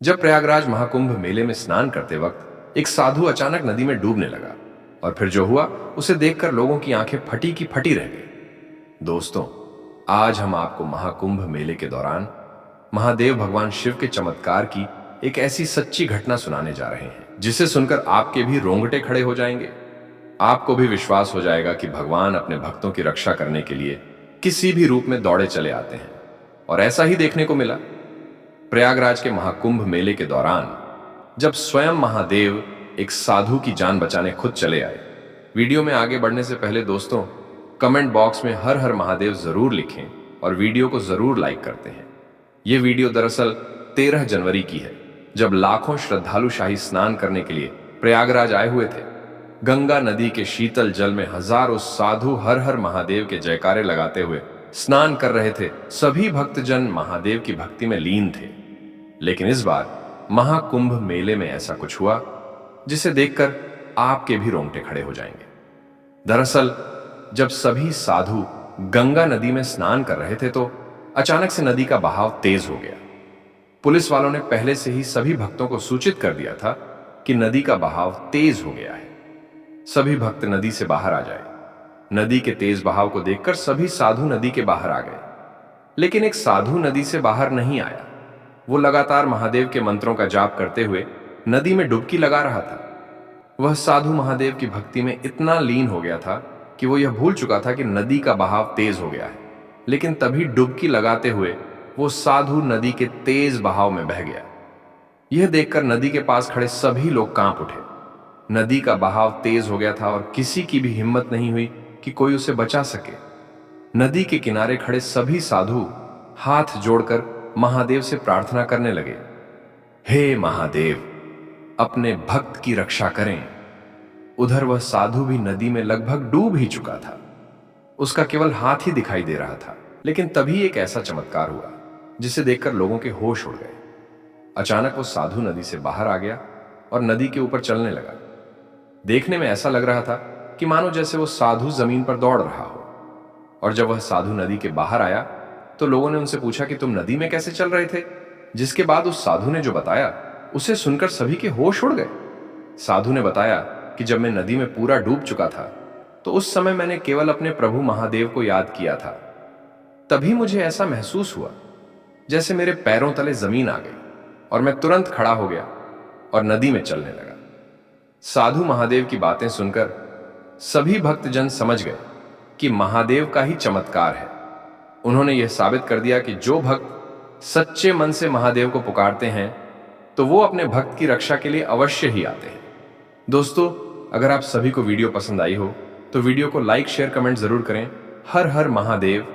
जब प्रयागराज महाकुंभ मेले में स्नान करते वक्त एक साधु अचानक नदी में डूबने लगा और फिर जो हुआ उसे देखकर लोगों की आंखें फटी की फटी रह गई। दोस्तों, आज हम आपको महाकुंभ मेले के दौरान महादेव भगवान शिव के चमत्कार की एक ऐसी सच्ची घटना सुनाने जा रहे हैं जिसे सुनकर आपके भी रोंगटे खड़े हो जाएंगे। आपको भी विश्वास हो जाएगा कि भगवान अपने भक्तों की रक्षा करने के लिए किसी भी रूप में दौड़े चले आते हैं। और ऐसा ही देखने को मिला। प्रयागराज के महाकुंभ मेले के दौरान जब स्वयं महादेव एक साधु की जान बचाने खुद चले आए। वीडियो में आगे बढ़ने से पहले दोस्तों, कमेंट बॉक्स में हर हर महादेव जरूर लिखें और वीडियो को जरूर लाइक करते हैं। यह वीडियो दरअसल 13 जनवरी की है, जब लाखों श्रद्धालु शाही स्नान करने के लिए प्रयागराज आए हुए थे। गंगा नदी के शीतल जल में हजारों साधु हर हर महादेव के जयकारे लगाते हुए स्नान कर रहे थे। सभी भक्तजन महादेव की भक्ति में लीन थे। लेकिन इस बार महाकुंभ मेले में ऐसा कुछ हुआ जिसे देखकर आपके भी रोंगटे खड़े हो जाएंगे। दरअसल जब सभी साधु गंगा नदी में स्नान कर रहे थे तो अचानक से नदी का बहाव तेज हो गया। पुलिस वालों ने पहले से ही सभी भक्तों को सूचित कर दिया था कि नदी का बहाव तेज हो गया है, सभी भक्त नदी से बाहर आ जाए। नदी के तेज बहाव को देखकर सभी साधु नदी के बाहर आ गए, लेकिन एक साधु नदी से बाहर नहीं आया। वो लगातार महादेव के मंत्रों का जाप करते हुए नदी में डुबकी लगा रहा था। वह साधु महादेव की भक्ति में इतना लीन हो गया था कि वो यह भूल चुका था कि नदी का बहाव तेज हो गया है। लेकिन तभी डुबकी लगाते हुए वो साधु नदी के तेज बहाव में बह गया। यह देखकर नदी के पास खड़े सभी लोग कांप उठे। नदी का बहाव तेज हो गया था और किसी की भी हिम्मत नहीं हुई कि कोई उसे बचा सके। नदी के किनारे खड़े सभी साधु हाथ जोड़कर महादेव से प्रार्थना करने लगे, हे महादेव, अपने भक्त की रक्षा करें। उधर वह साधु भी नदी में लगभग डूब ही चुका था। उसका केवल हाथ ही दिखाई दे रहा था। लेकिन तभी एक ऐसा चमत्कार हुआ जिसे देखकर लोगों के होश उड़ गए। अचानक वो साधु नदी से बाहर आ गया और नदी के ऊपर चलने लगा। देखने में ऐसा लग रहा था कि मानो जैसे वो साधु जमीन पर दौड़ रहा हो। और जब वह साधु नदी के बाहर आया तो लोगों ने उनसे पूछा कि तुम नदी में कैसे चल रहे थे। जिसके बाद उस साधु ने जो बताया उसे सुनकर सभी के होश उड़ गए। साधु ने बताया कि जब मैं नदी में पूरा डूब चुका था तो उस समय मैंने केवल अपने प्रभु महादेव को याद किया था। तभी मुझे ऐसा महसूस हुआ जैसे मेरे पैरों तले जमीन आ गई और मैं तुरंत खड़ा हो गया और नदी में चलने लगा। साधु महादेव की बातें सुनकर सभी भक्तजन समझ गए कि महादेव का ही चमत्कार है। उन्होंने यह साबित कर दिया कि जो भक्त सच्चे मन से महादेव को पुकारते हैं तो वो अपने भक्त की रक्षा के लिए अवश्य ही आते हैं। दोस्तों, अगर आप सभी को वीडियो पसंद आई हो तो वीडियो को लाइक शेयर कमेंट जरूर करें। हर हर महादेव।